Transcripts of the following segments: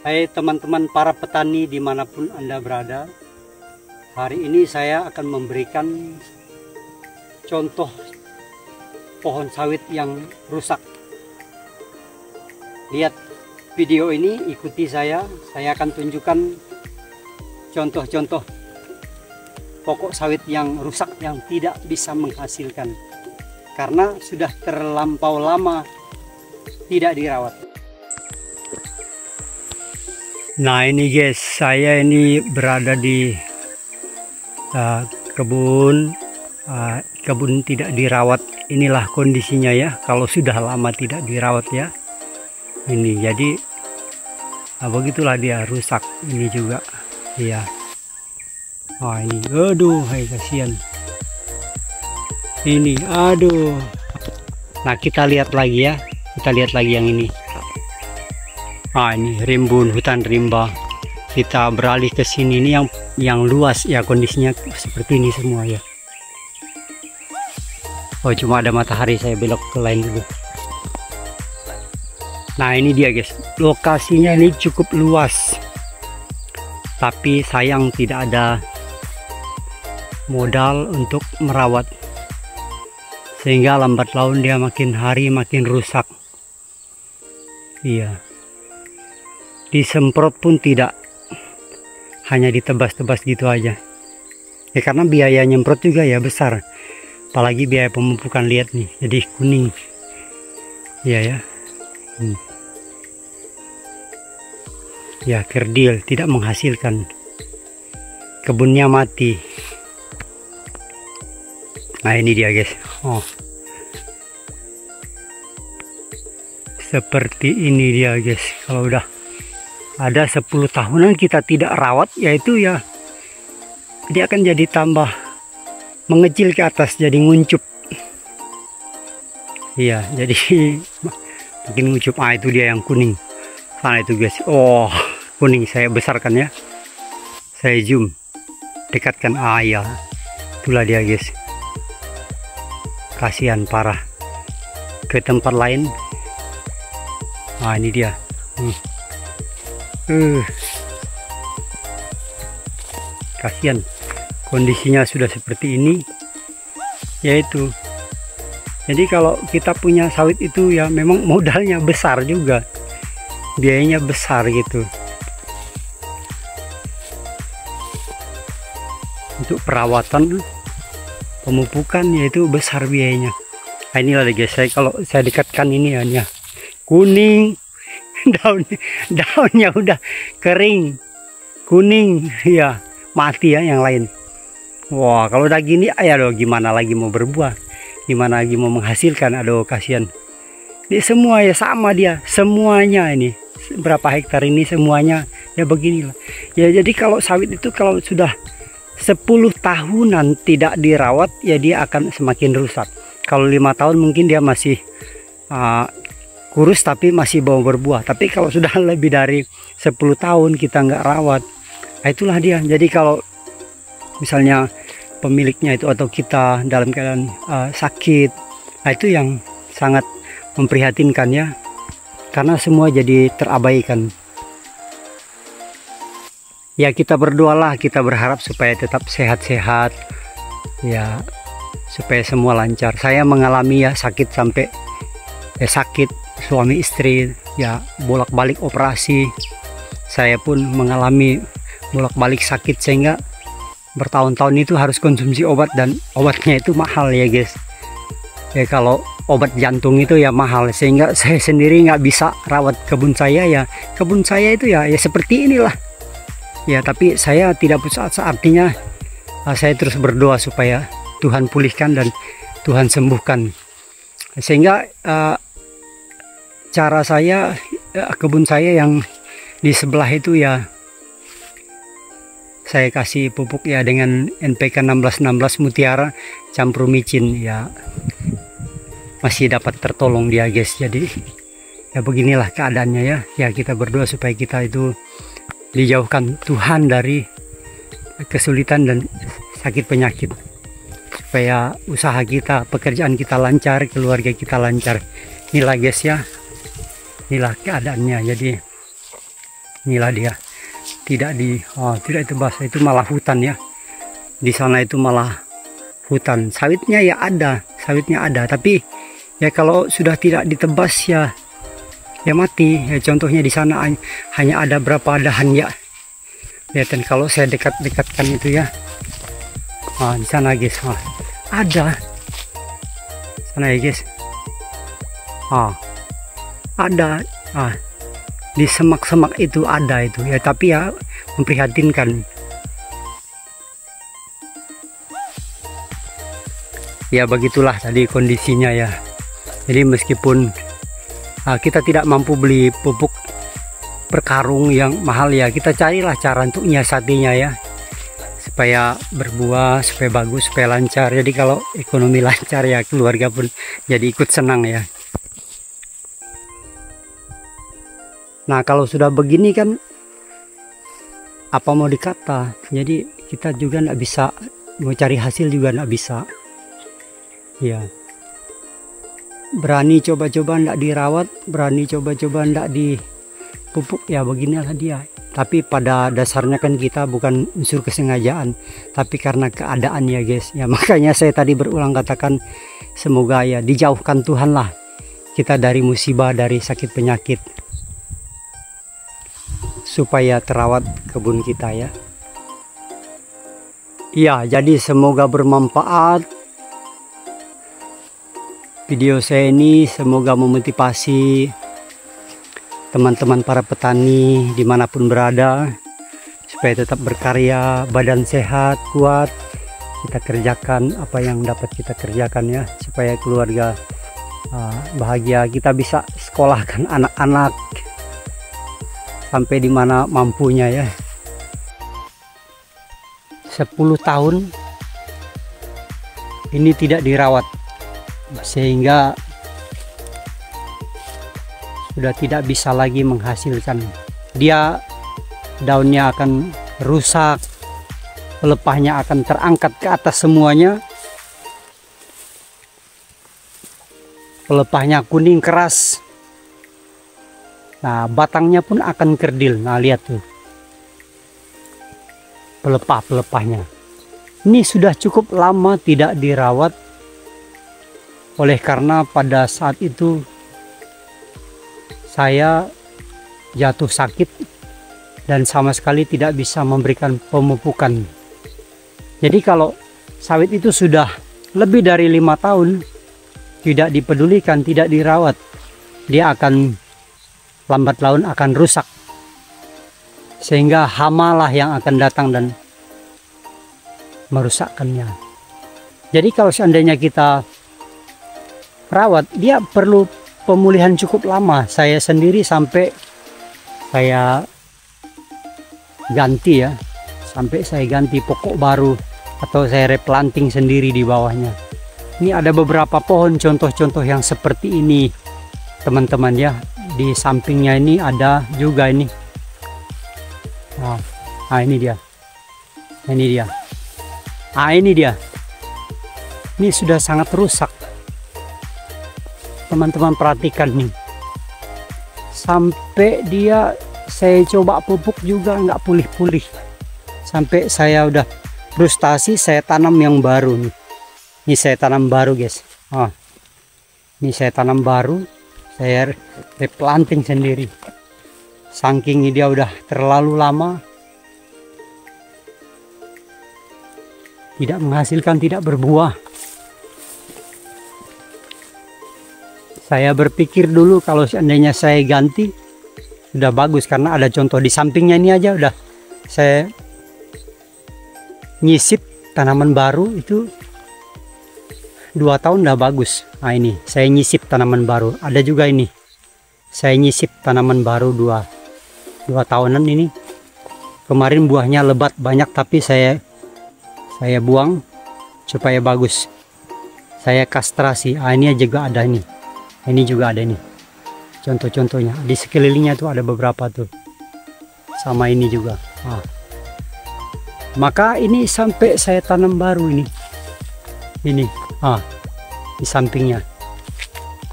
Hai teman-teman para petani dimanapun Anda berada. Hari ini saya akan memberikan contoh pohon sawit yang rusak. Lihat video ini, ikuti saya akan tunjukkan contoh-contoh pokok sawit yang rusak, yang tidak bisa menghasilkan karena sudah terlampau lama tidak dirawat. Nah ini guys, saya ini berada di kebun tidak dirawat. Inilah kondisinya ya, kalau sudah lama tidak dirawat ya. Ini jadi begitulah dia, rusak ini juga. Iya. Oh ini, aduh, hai kasihan. Ini, aduh. Nah kita lihat lagi ya, kita lihat lagi yang ini. Ini rimbun, hutan rimba. Kita beralih ke sini, ini yang luas ya, kondisinya seperti ini semua ya. Oh cuma ada matahari, saya belok ke lain dulu. Nah ini dia guys, lokasinya ini cukup luas, tapi sayang tidak ada modal untuk merawat, sehingga lambat laun dia makin hari makin rusak. Iya, disemprot pun tidak, hanya ditebas-tebas gitu aja ya, karena biaya nyemprot juga ya besar, apalagi biaya pemupukan. Lihat nih, jadi kuning ya. Ya kerdil, tidak menghasilkan, kebunnya mati. Nah ini dia guys, seperti ini dia guys. Kalau udah ada 10 tahunan kita tidak rawat, yaitu ya dia akan jadi tambah mengecil ke atas, jadi nguncup. Iya, jadi makin nguncup. Itu dia yang kuning. Nah itu guys, kuning. Saya besarkan ya, saya zoom, dekatkan. Ya, itulah dia guys. Kasihan parah. Ke tempat lain. Ini dia. Kasihan, kondisinya sudah seperti ini, yaitu jadi kalau kita punya sawit itu ya memang modalnya besar juga, biayanya besar gitu untuk perawatan, pemupukan, yaitu besar biayanya. Nah inilah guys, kalau saya dekatkan ini ya kuning. Daunnya udah kering, kuning ya, mati ya yang lain. Wah kalau udah gini aduh, gimana lagi mau berbuah, gimana lagi mau menghasilkan. Aduh kasihan. Ini semua ya sama dia, semuanya ini berapa hektar ini semuanya ya beginilah ya. Jadi kalau sawit itu kalau sudah 10 tahunan tidak dirawat ya dia akan semakin rusak. Kalau 5 tahun mungkin dia masih kurus tapi masih mau berbuah. Tapi kalau sudah lebih dari 10 tahun kita nggak rawat, itulah dia. Jadi kalau misalnya pemiliknya itu atau kita dalam keadaan sakit, itu yang sangat memprihatinkan ya, karena semua jadi terabaikan. Ya kita berdoalah, kita berharap supaya tetap sehat-sehat ya, supaya semua lancar. Saya mengalami ya sakit sampai sakit, suami istri ya bolak-balik operasi. Saya pun mengalami bolak-balik sakit, sehingga bertahun-tahun itu harus konsumsi obat, dan obatnya itu mahal ya guys ya. Kalau obat jantung itu ya mahal, sehingga saya sendiri nggak bisa rawat kebun saya ya. Kebun saya itu ya seperti inilah ya, tapi saya tidak putus asa. Artinya saya terus berdoa supaya Tuhan pulihkan dan Tuhan sembuhkan, sehingga cara saya, kebun saya yang di sebelah itu ya saya kasih pupuk ya dengan NPK 1616 Mutiara campur micin ya, masih dapat tertolong dia guys. Jadi ya beginilah keadaannya ya. Ya kita berdoa supaya kita itu dijauhkan Tuhan dari kesulitan dan sakit penyakit, supaya usaha kita, pekerjaan kita lancar, keluarga kita lancar. Inilah guys ya, inilah keadaannya. Jadi Inilah dia, tidak ditebas, itu malah hutan ya. Di sana itu malah hutan. Sawitnya ya ada, tapi ya kalau sudah tidak ditebas ya mati. Ya contohnya di sana hanya ada berapa dahan ya. Lihat kalau saya dekatkan itu ya. Di sana guys, ada sana ya guys. Ada. Di semak-semak itu ada itu ya, tapi ya memprihatinkan. Ya begitulah tadi kondisinya ya. Jadi meskipun kita tidak mampu beli pupuk per karung yang mahal ya, kita carilah cara untuk nyiasatinya ya, supaya berbuah, supaya bagus, supaya lancar. Jadi kalau ekonomi lancar ya keluarga pun jadi ikut senang ya. Nah kalau sudah begini kan apa mau dikata, jadi kita juga nggak bisa mau cari hasil, juga nggak bisa ya. Berani coba-coba nggak dirawat, berani coba-coba nggak dipupuk, ya beginilah dia. Tapi pada dasarnya kan kita bukan unsur kesengajaan, tapi karena keadaan ya guys ya. Makanya saya tadi berulang katakan, semoga ya dijauhkan Tuhan lah kita dari musibah, dari sakit penyakit, supaya terawat kebun kita ya. Iya, jadi semoga bermanfaat video saya ini, semoga memotivasi teman-teman para petani dimanapun berada, supaya tetap berkarya, badan sehat, kuat, kita kerjakan apa yang dapat kita kerjakan ya, supaya keluarga bahagia, kita bisa sekolahkan anak-anak sampai dimana mampunya ya. 10 tahun ini tidak dirawat, sehingga sudah tidak bisa lagi menghasilkan. Dia daunnya akan rusak, pelepahnya akan terangkat ke atas semuanya, pelepahnya kuning keras. Nah batangnya pun akan kerdil. Nah lihat tuh pelepah-pelepahnya. Ini sudah cukup lama tidak dirawat, oleh karena pada saat itu saya jatuh sakit dan sama sekali tidak bisa memberikan pemupukan. Jadi kalau sawit itu sudah lebih dari 5 tahun tidak dipedulikan, tidak dirawat, dia akan lambat laun akan rusak, sehingga hamalah yang akan datang dan merusakkannya. Jadi kalau seandainya kita rawat, dia perlu pemulihan cukup lama. Saya sendiri sampai saya ganti ya, sampai saya ganti pokok baru atau saya replanting sendiri di bawahnya. Ini ada beberapa pohon contoh-contoh yang seperti ini teman-teman ya. Di sampingnya ini ada juga ini. Nah ini dia. Ini dia. Nah ini dia. Ini sudah sangat rusak. Teman-teman perhatikan nih. Sampai dia saya coba pupuk juga nggak pulih-pulih. Sampai saya udah frustasi, saya tanam yang baru nih. Ini saya tanam baru guys. Ini saya tanam baru. Saya replanting sendiri. Saking dia udah terlalu lama tidak menghasilkan, tidak berbuah. Saya berpikir dulu kalau seandainya saya ganti sudah bagus, karena ada contoh di sampingnya ini aja udah saya nyisip tanaman baru itu 2 tahun udah bagus. Nah ini saya nyisip tanaman baru. Ada juga ini saya nyisip tanaman baru 2 tahunan ini. Kemarin buahnya lebat banyak, tapi saya buang supaya bagus. Saya kastrasi. Ini juga ada ini. Ini juga ada nih. Contoh-contohnya di sekelilingnya tuh ada beberapa tuh. Sama ini juga. Maka ini sampai saya tanam baru ini. Ini. Di sampingnya.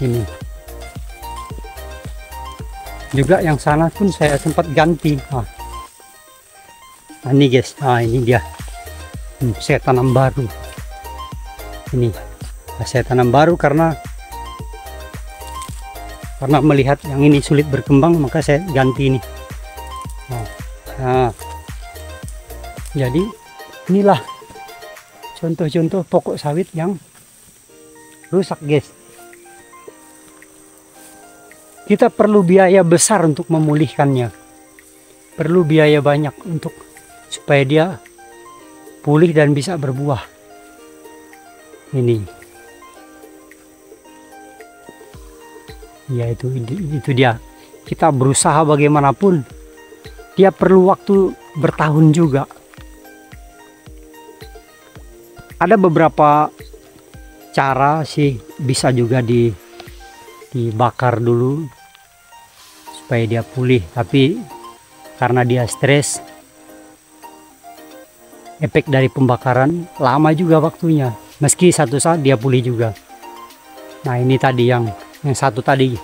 Ini. Juga yang sana pun saya sempat ganti. Nah ini guys, nah ini dia. Saya tanam baru. Ini saya tanam baru karena melihat yang ini sulit berkembang, maka saya ganti ini. Nah, jadi inilah contoh-contoh pokok sawit yang rusak guys. Kita perlu biaya besar untuk memulihkannya, perlu biaya banyak untuk supaya dia pulih dan bisa berbuah. Ini ya, itu dia. Kita berusaha bagaimanapun, dia perlu waktu bertahun juga. Ada beberapa cara sih, bisa juga dibakar dulu supaya dia pulih, tapi karena dia stres, efek dari pembakaran lama juga waktunya, meski satu saat dia pulih juga. Nah ini tadi yang satu tadi,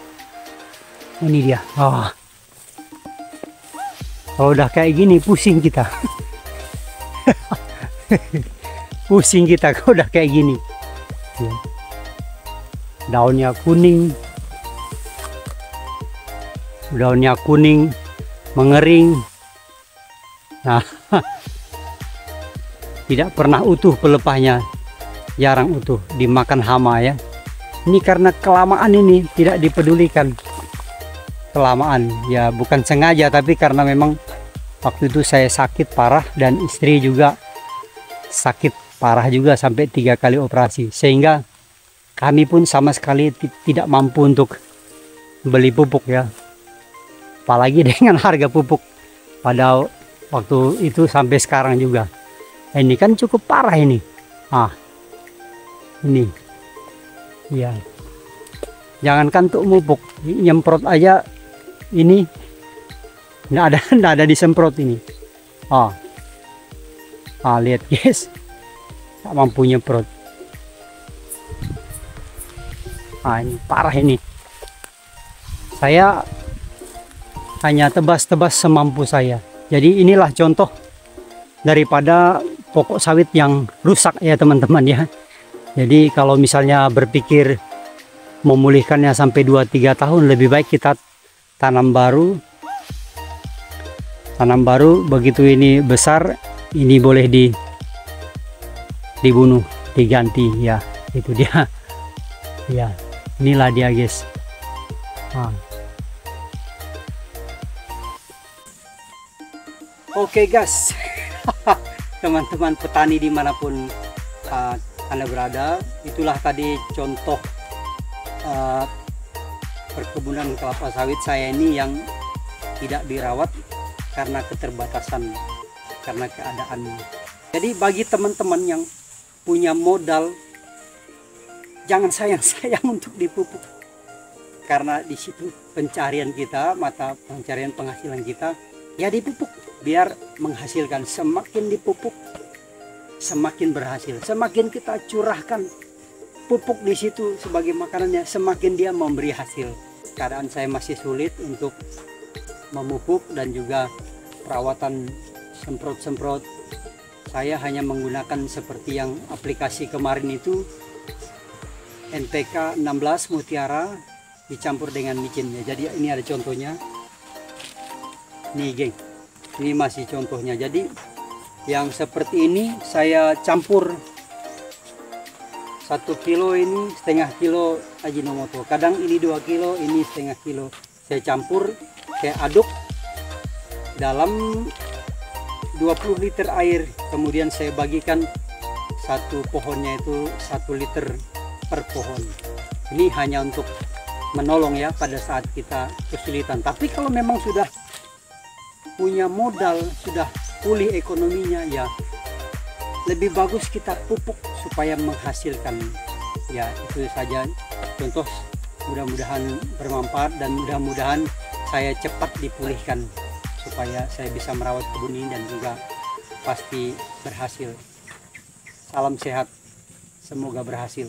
ini dia. Kalau udah kayak gini pusing kita. Pusing kita kalau udah kayak gini. Daunnya kuning, mengering. Nah, tidak pernah utuh pelepahnya, jarang utuh, dimakan hama ya. Ini karena kelamaan, ini tidak dipedulikan. Kelamaan ya, bukan sengaja, tapi karena memang waktu itu saya sakit parah dan istri juga sakit parah juga sampai 3 kali operasi, sehingga kami pun sama sekali tidak mampu untuk beli pupuk ya, apalagi dengan harga pupuk pada waktu itu sampai sekarang juga. Ini kan cukup parah ini. Ini ya, jangankan untuk pupuk, nyemprot aja ini nggak ada disemprot ini. Lihat guys, tak mampu nyemprot. Ini parah ini. Saya hanya tebas-tebas semampu saya. Jadi inilah contoh daripada pokok sawit yang rusak ya teman-teman ya. Jadi kalau misalnya berpikir memulihkannya sampai 2-3 tahun, lebih baik kita tanam baru. Begitu ini besar, ini boleh dibunuh, diganti ya. Itu dia. Ya, inilah dia guys. Oke guys, teman-teman petani dimanapun Anda berada, itulah tadi contoh perkebunan kelapa sawit saya ini yang tidak dirawat karena keterbatasan, karena keadaan. Jadi bagi teman-teman yang punya modal, jangan sayang-sayang untuk dipupuk, karena di situ pencarian kita, mata pencarian penghasilan kita ya dipupuk, biar menghasilkan. Semakin dipupuk semakin berhasil, semakin kita curahkan pupuk di situ sebagai makanannya, semakin dia memberi hasil. Keadaan saya masih sulit untuk memupuk dan juga perawatan semprot-semprot. Saya hanya menggunakan seperti yang aplikasi kemarin itu, NPK 16 Mutiara dicampur dengan micin ya. Jadi ini ada contohnya nih geng, ini masih contohnya. Jadi yang seperti ini saya campur 1 kilo, ini setengah kilo Ajinomoto, kadang ini 2 kilo, ini setengah kilo. Saya campur, saya aduk dalam 20 liter air, kemudian saya bagikan satu pohonnya itu 1 liter per pohon. Ini hanya untuk menolong ya pada saat kita kesulitan. Tapi kalau memang sudah punya modal, sudah pulih ekonominya, ya lebih bagus kita pupuk supaya menghasilkan. Ya itu saja contoh, mudah-mudahan bermanfaat dan mudah-mudahan saya cepat dipulihkan supaya saya bisa merawat kebun ini dan juga pasti berhasil. Salam sehat, semoga berhasil.